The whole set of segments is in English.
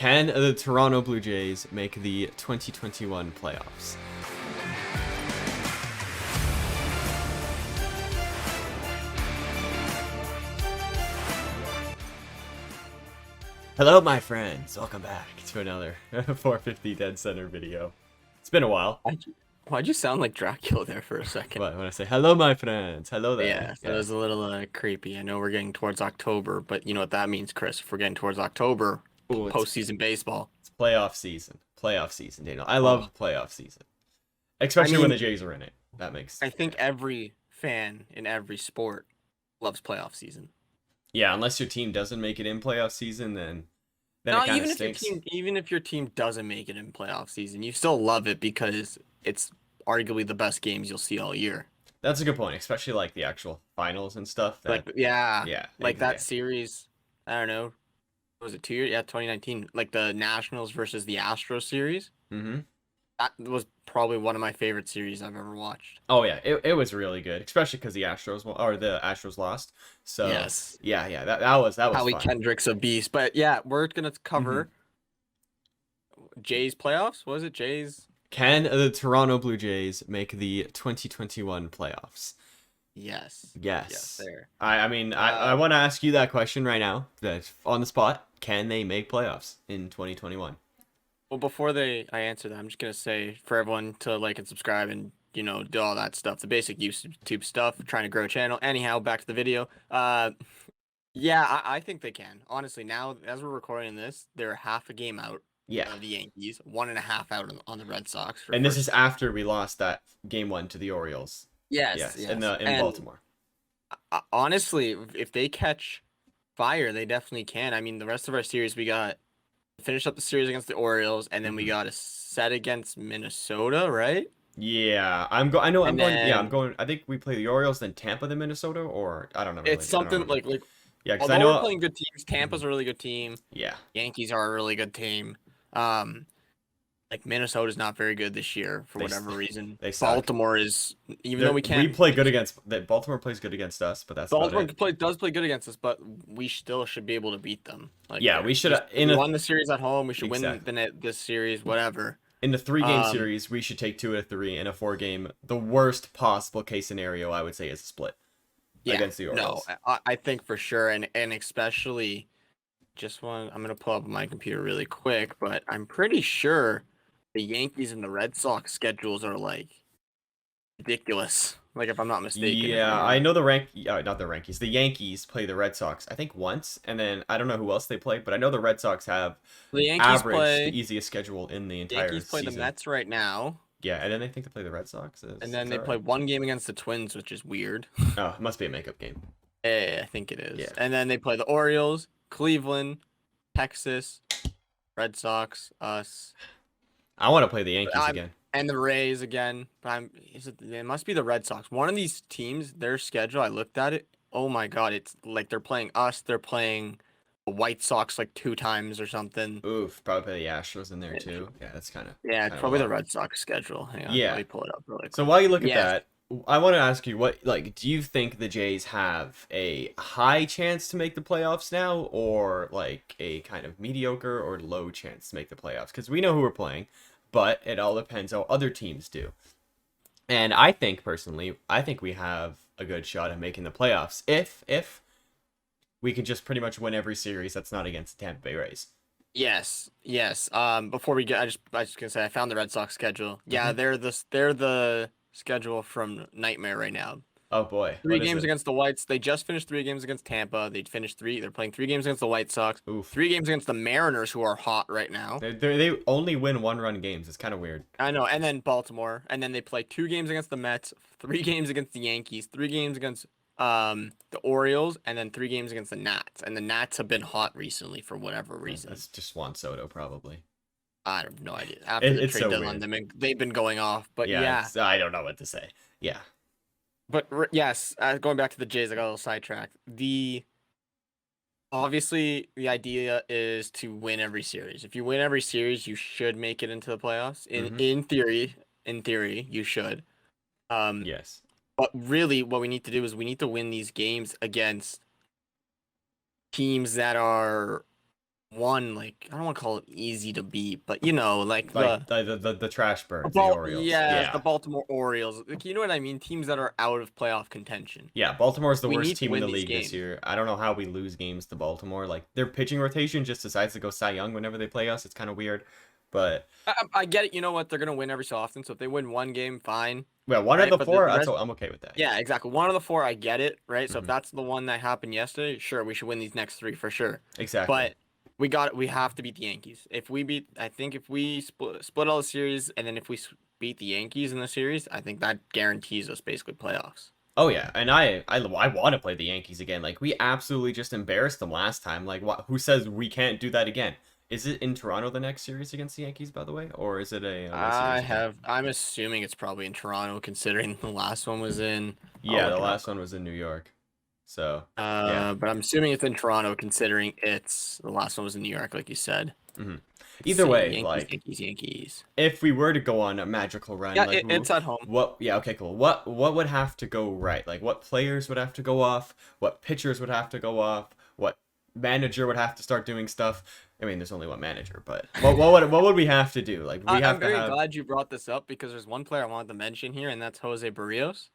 Can the Toronto Blue Jays make the 2021 playoffs? Hello, my friends. Welcome back to another 450 Dead Center video. It's been a while. Why'd you sound like Dracula there for a second? But when I say hello, my friends, hello there. Yeah, that was a little creepy. I know we're getting towards October, but you know what that means, Chris. If we're getting towards October, Ooh, postseason baseball. It's playoff season. Playoff season, Daniel. I Oh. love playoff season. Especially when the Jays are in it. That makes I think every fan in every sport loves playoff season. Yeah, unless your team doesn't make it in playoff season, then No, it kind even of if your stinks. even if your team doesn't make it in playoff season, you still love it because it's arguably the best games you'll see all year. That's a good point, especially like the actual finals and stuff. Like yeah, yeah. that series. I don't know. Was it 2 years? Yeah, 2019. Like the Nationals versus the Astros series. Mm-hmm. That was probably one of my favorite series I've ever watched. Oh yeah, it was really good, especially because the Astros lost. So Yes. yeah, that was Howie fun. Kendrick's a beast. But yeah, we're gonna cover Jays playoffs. What was it? Jays? Can the Toronto Blue Jays make the 2021 playoffs? Yes. Yes. Yes, there. I want to ask you that question right now. That on the spot. Can they make playoffs in 2021? Well, before I answer that, I'm just gonna say for everyone to like and subscribe and do all that stuff, the basic YouTube stuff. Trying to grow a channel. Anyhow, back to the video. Yeah, I think they can. Honestly, now as we're recording this, they're half a game out. Yeah. Of the Yankees, 1.5 out on the Red Sox. And this is after we lost that game 1 to the Orioles. Yes. In Baltimore. Honestly, if they catch fire, they definitely can. I mean, the rest of our series, we got finish up the series against the Orioles, and then we got a set against Minnesota, right? Yeah, I'm going. I think we play the Orioles, then Tampa, then Minnesota, or I don't know. It's something like yeah, because although I know we're playing good teams. Tampa's a really good team. Yeah, Yankees are a really good team. Like Minnesota's not very good this year for whatever reason. Baltimore is, though we play good against that. Baltimore plays good against us, but that's Baltimore does play good against us, but we still should be able to beat them. Like yeah, we should. We won the series at home. We should win this series, whatever. In the 3-game series, we should take 2 out of 3. In a 4-game, the worst possible case scenario, I would say, is a split against the Orioles. No, I think for sure, and especially, I'm gonna pull up my computer really quick, but I'm pretty sure the Yankees and the Red Sox schedules are like ridiculous. Like if I'm not mistaken. Yeah, I know the Yankees play the Red Sox, I think once, and then I don't know who else they play, but I know the Red Sox have the easiest schedule in the entire season. Yankees play the Mets right now. Yeah, and then they think they play the Red Sox. And then they play one game against the Twins, which is weird. Oh, it must be a makeup game. Yeah, I think it is. Yeah. And then they play the Orioles, Cleveland, Texas, Red Sox, us. I want to play the Yankees again. And the Rays again. But it must be the Red Sox. One of these teams, their schedule, I looked at it. Oh my God, it's like they're playing us. They're playing the White Sox like 2 times or something. Oof, probably play the Astros in there too. Yeah, that's kind of. Yeah, it's probably the Red Sox schedule. Hang on, let me pull it up really quick. So while you look at that, I want to ask you, do you think the Jays have a high chance to make the playoffs now, or like a kind of mediocre or low chance to make the playoffs? Because we know who we're playing, but it all depends how other teams do. And I think personally, we have a good shot at making the playoffs if we can just pretty much win every series that's not against the Tampa Bay Rays. Yes. Before we get, I just gonna say I found the Red Sox schedule. Yeah, they're the schedule from Nightmare right now. Oh boy. 3 games against the Whites. They just finished 3 games against Tampa. They're playing 3 games against the White Sox. Oof. 3 games against the Mariners, who are hot right now. They only win 1-run games. It's kind of weird. I know. And then Baltimore. And then they play 2 games against the Mets, 3 games against the Yankees, 3 games against the Orioles, and then 3 games against the Nats. And the Nats have been hot recently for whatever reason. That's just Juan Soto, probably. I have no idea. After the trade deadline, they've been going off. But yeah. I don't know what to say. Yeah. But yes, going back to the Jays, I got a little sidetracked. Obviously, the idea is to win every series. If you win every series, you should make it into the playoffs. In theory, you should. Yes. But really, what we need to do is we need to win these games against teams that are one, like, I don't want to call it easy to beat, but you know, like Like the trash birds, the Bal Orioles. yes, the Yeah. Baltimore Orioles. Like, you know what I mean? Teams that are out of playoff contention. Yeah, Baltimore's the We worst need to team in win the these league this games. year. I don't know how we lose games to Baltimore. Like their pitching rotation just decides to go Cy Young whenever they play us. It's kind of weird, but I get it. You know what? They're gonna win every so often. So if they win one game, fine, well, one of right? the But four, the rest, I'm okay with that. yeah, exactly. One of the four, I get it, right? So if Hmm. that's the one that happened yesterday, sure, we should win these next three for sure. Exactly. But we have to beat the Yankees. If we beat, I think if we split all the series, and then if we beat the Yankees in the series, I think that guarantees us basically playoffs. Oh yeah, and I want to play the Yankees again. Like we absolutely just embarrassed them last time. Like what? Who says we can't do that again? Is it in Toronto the next series against the Yankees, by the way, or is it a away series again? I'm assuming it's probably in Toronto, considering the last one was in. I'll Yeah, the look it up. last one was in New York. So yeah. But I'm assuming it's in Toronto, considering it's the last one was in New York, like you said. Hmm. Let's Either see, way, Yankees, like Yankees, Yankees. if we were to go on a magical run, Yeah, like it's at home. what? Yeah, okay, cool. What would have to go right? Like what players would have to go off? What pitchers would have to go off? What manager would have to start doing stuff? I mean, there's only one manager, but what would we have to do? Like we I'm have to very have. glad you brought this up because there's one player I wanted to mention here, and that's Jose Barrios.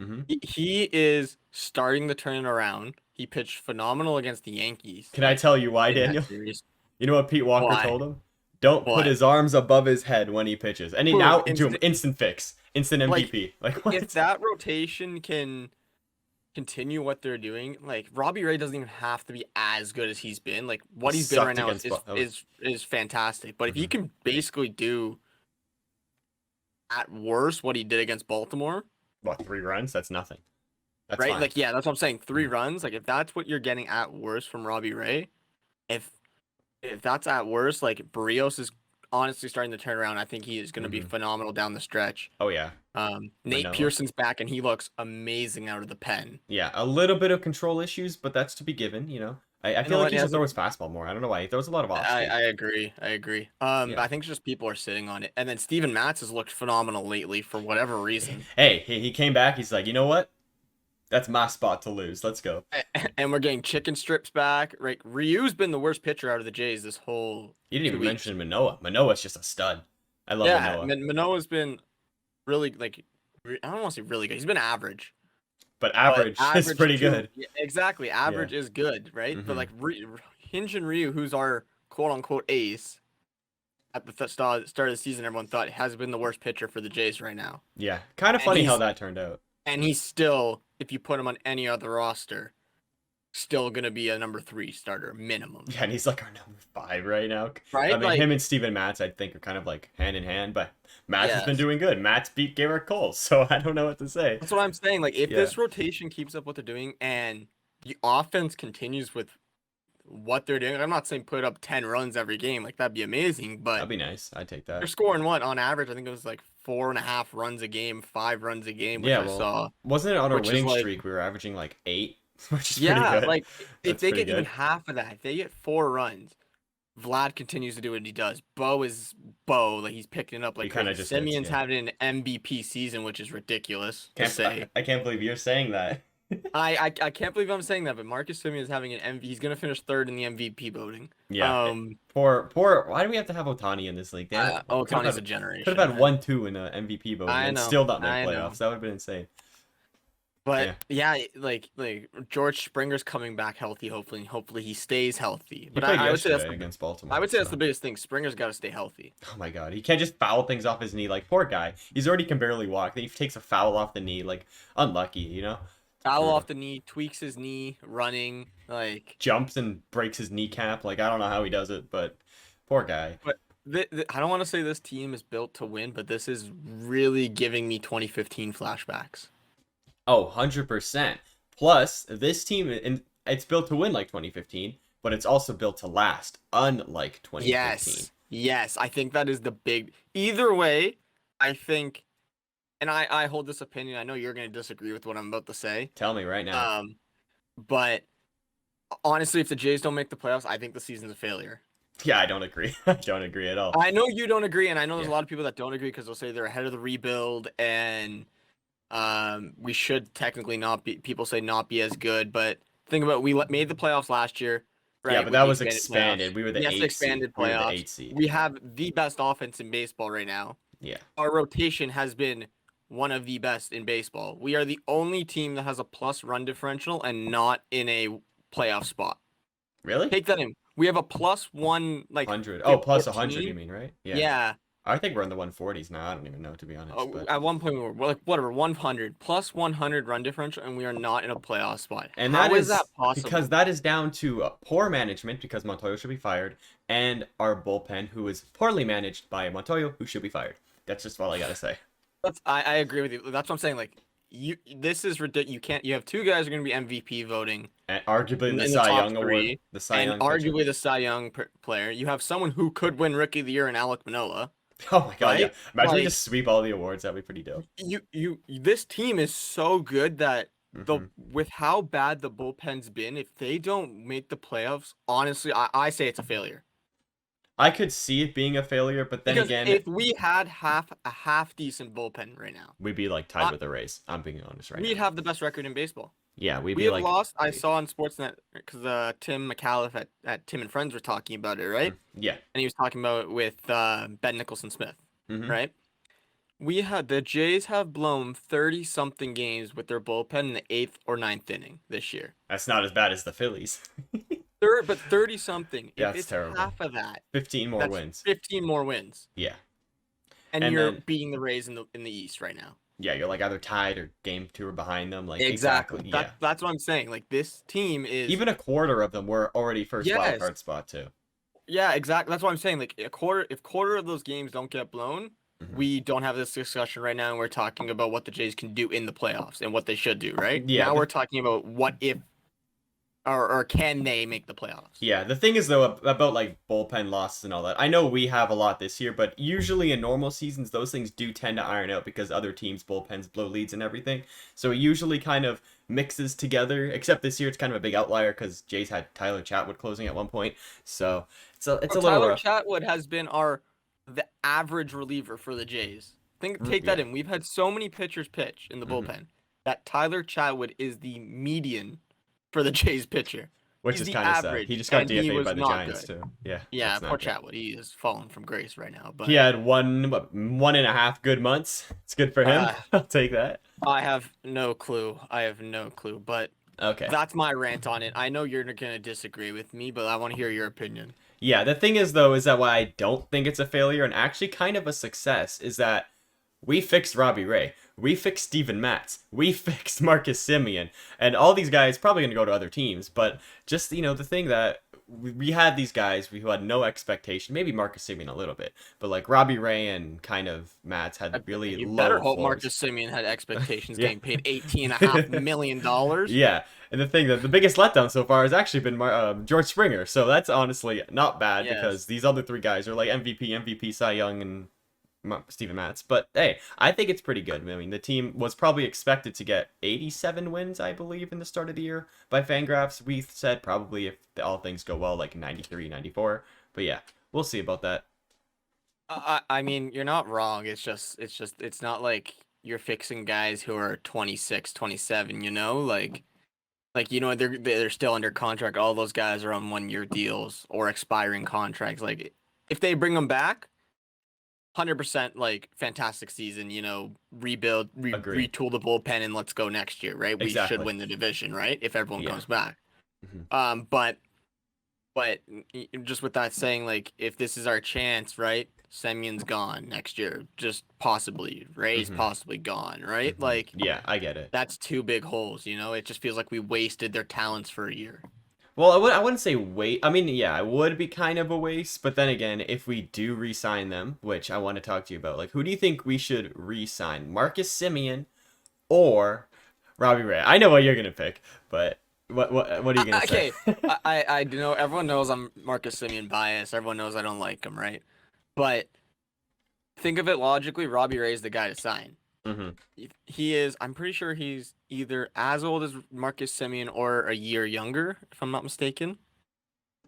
Hmm. He is starting to turn it around. He pitched phenomenal against the Yankees, Can I like tell you why, in that Daniel? series. You know what Pete Walker Why? told him? Don't put What? his arms above his head when he pitches. And he Boom, now do him instant. instant fix, instant Like MVP. Like if what? that rotation can continue what they're doing, like Robbie Ray doesn't even have to be as good as he's been. Like He what he's been right sucked now against. That was, is fantastic. But if he mhm. can basically do at worst what he did against Baltimore, What, 3 runs? That's nothing. That's right? fine. Like yeah, that's what I'm saying. 3 Mhm. runs. Like if that's what you're getting at worst from Robbie Ray, if that's at worst, like Barrios is honestly starting to turn around. I think he is going to be Mhm. phenomenal down the stretch. Oh yeah, Nate Manoa. Pearson's back and he looks amazing out of the pen. Yeah, a little bit of control issues, but that's to be given. I You feel know like what? he He should has throw his fastball more. I don't know why. He throws a lot of off I speed. agree. I agree. But Yeah. I think it's just people are sitting on it. And then Steven Matz has looked phenomenal lately for whatever reason. Hey, he came back. He's like, you know what? That's my spot to lose. Let's go. And we're getting chicken strips back. Right? Ryu's been the worst pitcher out of the Jays this whole You didn't 2 even weeks. mention Manoa. Manoa's just a stud. I love Yeah, Manoa. Manoa's been really like I don't want to say really good. He's been average. But But average is average pretty to good. yeah, exactly. Yeah. Average is good, right? But Hmm. like Hyun-Jin Ryu, who's our quote unquote ace at the start of the season, everyone thought has been the worst pitcher for the Jays right now. Yeah. Kind of And funny how he's that turned out. still, if you put him on any other roster, still gonna be a number 3 starter minimum. Yeah, and he's like our number 5 right now. Right? I mean, Like him and Steven Matz, I think, are kind of like hand in hand, but Matz has been yes. doing good. Matz beat Garrett Cole, so I don't know what to say. That's what I'm saying. Like if Yeah. this rotation keeps up what they're doing and the offense continues with what they're doing, I'm not saying put up 10 runs every game, like that'd be amazing, but That'd be nice. I'd take they're that. scoring what on average? I think it was like 4.5 runs a game, 5 runs a game, which Yeah, I well, saw. wasn't it on our Which is winning like, streak? We were averaging like 8, which is pretty yeah, good. like if That's they pretty get even good. half of that, if they get 4 runs, Vlad continues to do what he does. Bo is Bo, like he's picking it up He like kind crazy. of just hits, Simeon's yeah. having an MVP season, which is ridiculous to Can't, say. I can't believe you're saying that. I can't believe I'm saying that, but Marcus Simeon is having an MVP. He's gonna finish 3rd in the MVP voting. Yeah. Poor. Why do we have to have Otani in this league? Damn it. Tony's a Could generation, have had man. 1-2 in a MVP voting I and know, still not make I know. playoffs. That would have been insane. But yeah, like George Springer's coming back healthy. Hopefully he stays healthy. He But played I would say that's yesterday against Baltimore. I would say that's so. the biggest thing. Springer's got to stay healthy. Oh my god, he can't just foul things off his knee. Like poor guy, he's already can barely walk. Then he takes a foul off the knee. Like unlucky. Foul Brutal. off the knee, tweaks his knee, running like. Jumps and breaks his kneecap. Like I don't know how he does it, but poor guy. But I don't want to say this team is built to win, but this is really giving me 2015 flashbacks. Oh, 100%. Plus, this team, and it's built to win like 2015, but it's also built to last, unlike 2015. Yes. I think that is the big. Either way, I think, and I hold this opinion. I know you're going to disagree with what I'm about to say. Tell me right now. But honestly, if the Jays don't make the playoffs, I think the season's a failure. Yeah, I don't agree. I don't agree at all. I know you don't agree, and I know there's a Yeah. lot of people that don't agree because they'll say they're ahead of the rebuild, and we should technically not be. People say not be as good, but think about it, we made the playoffs last year. Yeah, right? but With that the was expanded playoffs. expanded. We were the Yes, the 8th seed. expanded We were the playoffs. 8th seed. We Yeah. have the best offense in baseball right now. Yeah. Our rotation has been one of the best in baseball. We are the only team that has a plus run differential and not in a playoff spot. Really? Take that in. We have a plus one, like 100. Oh, plus 100, you 14. mean, right? Yeah. Yeah. I think we're in the 140s now. I don't even know, to be honest. But At one point, we were like, whatever, 100 plus 100 run differential, and we are not in a playoff spot. and that How is that is because possible? that is down to poor management because Montoyo should be fired, and our bullpen who is poorly managed by Montoyo who should be fired. That's just all I gotta say. I agree with you. That's what I'm saying. Like, this is ridiculous. You can't. You have two guys who are going to be MVP voting And arguably the in the Cy top Young award, three, the Cy and Young pitcher. arguably the Cy Young player. You have someone who could win Rookie of the Year in Alec Manoa, Oh my god, yeah. right? Imagine we Like, just sweep all the awards. That'd be pretty dope. this team is so good that the Hmm. with how bad the bullpen's been, if they don't make the playoffs, honestly, I say it's a failure. I could see it being a failure, but then Because again, if we had a half decent bullpen right now, we'd be like tied with the Rays. I'm being honest right we'd now. have the best record in baseball. Yeah, we'd We be have like. lost. I saw on Sportsnet because Tim McAuliffe at Tim and Friends were talking about it, right? Yeah. And he was talking about it with Ben Nicholson Smith, Hmm. right? The Jays have blown 30-something games with their bullpen in the 8th or 9th inning this year. That's not as bad as the Phillies. But 30-something. Yeah, If it's it's terrible. half of that, 15 more that's wins. 15 more wins. Yeah. And And you're then beating the Rays in the East right now. yeah, you're like either tied or game 2 or behind them. Like Exactly. exactly. Yeah. That's what I'm saying. Like, this team is Even a quarter of them were already first wild Yes. card spot too. Yeah, exactly. That's what I'm saying. Like, if quarter of those games don't get blown, Mhm. we don't have this discussion right now, and we're talking about what the Jays can do in the playoffs and what they should do, right? Yeah, Now the- we're talking about what if or can they make the playoffs? Yeah, the thing is though about like bullpen losses and all that. I know we have a lot this year, but usually in normal seasons those things do tend to iron out because other teams' bullpens blow leads and everything. So it usually kind of mixes together. Except this year it's kind of a big outlier because Jays had Tyler Chatwood closing at one point. So it's a little Tyler rough. Chatwood has been the average reliever for the Jays. Take that Yeah. in. We've had so many pitchers pitch in the Mhm. bullpen that Tyler Chatwood is the median for the Jays pitcher. Which He's is the kind of sad. average, He just got and he DFA'd was by the not Giants good. too. Yeah. Yeah, that's not poor good. Chatwood. He is fallen from grace right now. But He had one and a half good months. It's good for him. I'll take that. I have no clue. But Okay. that's my rant on it. I know you're gonna disagree with me, but I want to hear your opinion. Yeah, the thing is though is that why I don't think it's a failure and actually kind of a success is that we fixed Robbie Ray. We fixed Steven Matz. We fixed Marcus Simeon. And all these guys probably going to go to other teams, but just, the thing that we had these guys who had no expectation, maybe Marcus Simeon a little bit, but like Robbie Ray and kind of Matz had really You low better hope floors. Marcus Simeon had expectations Yeah. getting paid $18.5 million. Yeah, and the thing that the biggest letdown so far has actually been George Springer. So that's honestly not bad Yes. because these other three guys are like MVP, Cy Young, and Steven Matz. But hey, I think it's pretty good. I mean, the team was probably expected to get 87 wins, I believe, in the start of the year by Fangraphs. We said probably if all things go well, like 93, 94. But yeah, we'll see about that. I mean, you're not wrong. It's not like you're fixing guys who are 26, 27, they're still under contract. All those guys are on 1-year deals or expiring contracts. Like, if they bring them back, 100% like fantastic season, rebuild, Agreed. retool the bullpen and let's go next year, right? We Exactly. should win the division, right? If everyone Yeah. comes back. Mhm. But just with that saying, like, if this is our chance, right? Semyon's gone next year, just possibly. Ray's Mhm. possibly gone, right? Mhm. Like, Yeah, I get it. that's 2 big holes, It just feels like we wasted their talents for a year. Well, I wouldn't say wait. I mean, yeah, it would be kind of a waste. But then again, if we do re-sign them, which I want to talk to you about, like, who do you think we should re-sign? Marcus Simeon or Robbie Ray? I know what you're gonna pick, but what are you gonna say? Okay, I do know everyone knows I'm Marcus Simeon biased. Everyone knows I don't like him, right? But think of it logically, Robbie Ray is the guy to sign. Mm-hmm. He is. I'm pretty sure he's either as old as Marcus Simeon or a year younger, if I'm not mistaken.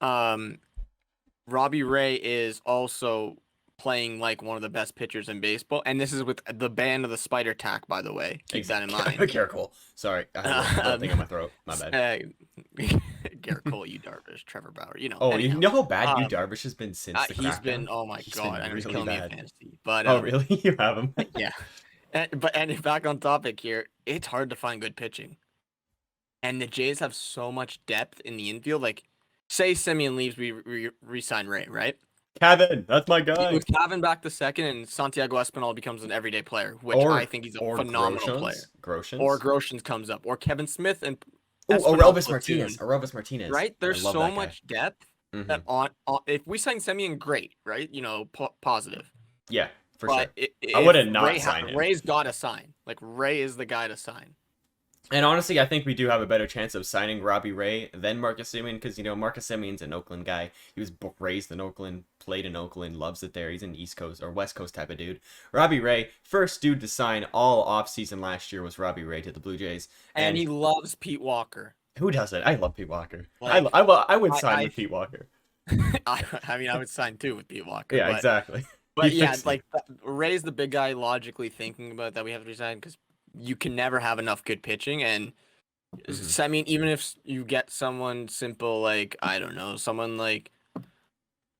Robbie Ray is also playing like one of the best pitchers in baseball, and this is with the ban of the spider tack, by the way. Keep that in mind. Careful. Sorry, I had a little thing in my throat. My bad. Garrett Cole, you Darvish, Trevor Bauer, Oh, anyhow. you know how bad you Darvish has been since the He's crackdown? been, oh my He's god, been I know he's really killing me in bad. fantasy. But Oh, really? You have him? yeah. And back on topic here, it's hard to find good pitching. And the Jays have so much depth in the infield. Like, say Simeon leaves, we re-sign Ray, right? Kevin, that's my guy. With Kevin back to second, and Santiago Espinal becomes an everyday player, which I think he's a phenomenal player. Or Groshans comes up, or Kevin Smith and Aurelvis Martinez. Aurelvis Martinez. Right? There's so much depth that on if we sign Simeon, great, right? Positive. Yeah, for sure. I wouldn't not sign him. Ray's got to sign. Like, Ray is the guy to sign. And honestly, I think we do have a better chance of signing Robbie Ray than Marcus Semien because, Marcus Semien's an Oakland guy. He was raised in Oakland, played in Oakland, loves it there. He's an East Coast or West Coast type of dude. Robbie Ray, first dude to sign all offseason last year was Robbie Ray to the Blue Jays. And he loves Pete Walker. Who doesn't? I love Pete Walker. Like, I would sign with Pete Walker. I would sign too with Pete Walker. Yeah, exactly. But yeah, like Ray's the big guy logically thinking about that we have to resign because you can never have enough good pitching. And I mean, even if you get someone simple, like, I don't know, someone like,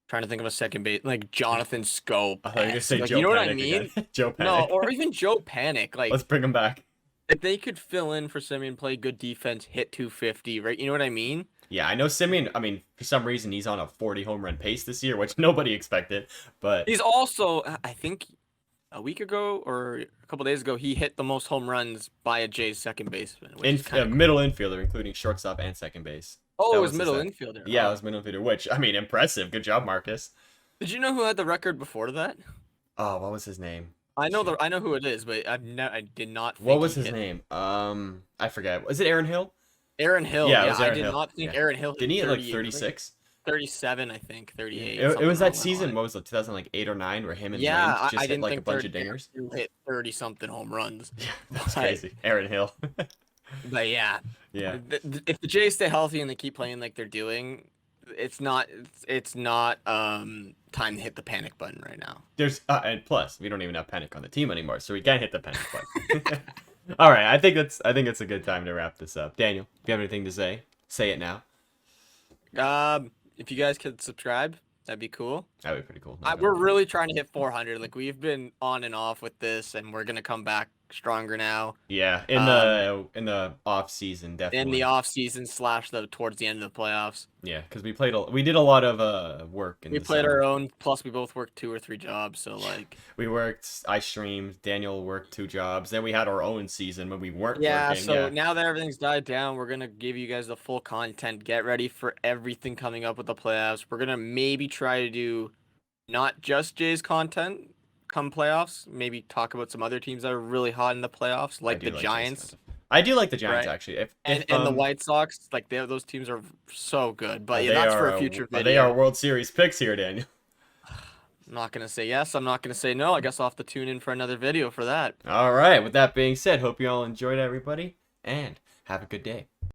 trying to think of a second base, like Jonathan Scope. I thought you were gonna say like, Joe you know Panic what I mean? Again. Joe Panic. No, or even Joe Panic. Like, let's bring him back. If they could fill in for Simeon, play good defense, hit 250, right? You know what I mean? Yeah, I know Simeon. I mean, for some reason, he's on a 40 home run pace this year, which nobody expected. But he's also, I think, a week ago or a couple days ago, he hit the most home runs by a Jays second baseman. Middle infielder, including shortstop and second base. Oh, it was middle infielder. Yeah, it was middle infielder, which, I mean, impressive. Good job, Marcus. Did you know who had the record before that? Oh, what was his name? I know who it is, but I did not think what was his name? I forget. Was it Aaron Hill? Aaron Hill. Yeah, it was Aaron I did Hill. not think Aaron Hill. Didn't he hit like 36? 37, I think, 38. It was that season. What was it, 2008 or 9, where him and Lynch just hit like a bunch of dingers. Hit 30 something home runs. Yeah, that's crazy. Aaron Hill. But yeah. If the Jays stay healthy and they keep playing like they're doing, it's not time to hit the panic button right now. And plus we don't even have panic on the team anymore, so we can't hit the panic button. All right, I think it's a good time to wrap this up. Daniel, if you have anything to say it now. If you guys could subscribe, that'd be cool. That'd be pretty cool. We're really trying to hit 400. Like, we've been on and off with this, and we're gonna come back stronger now. Yeah, in the off season, definitely. In the off season / towards the end of the playoffs. Yeah, because we did a lot of work. We played our own. Plus, we both worked 2 or 3 jobs. So like, we worked. I streamed. Daniel worked 2 jobs. Then we had our own season when we weren't working. So now that everything's died down, we're gonna give you guys the full content. Get ready for everything coming up with the playoffs. We're gonna maybe try to do not just Jays content come playoffs. Maybe talk about some other teams that are really hot in the playoffs, like the Giants. I do like the Giants, actually. And the White Sox, like those teams are so good. But that's for a future video. They are World Series picks here, Daniel. I'm not gonna say yes. I'm not gonna say no. I guess I'll have to tune in for another video for that. All right. With that being said, hope you all enjoyed, everybody, and have a good day.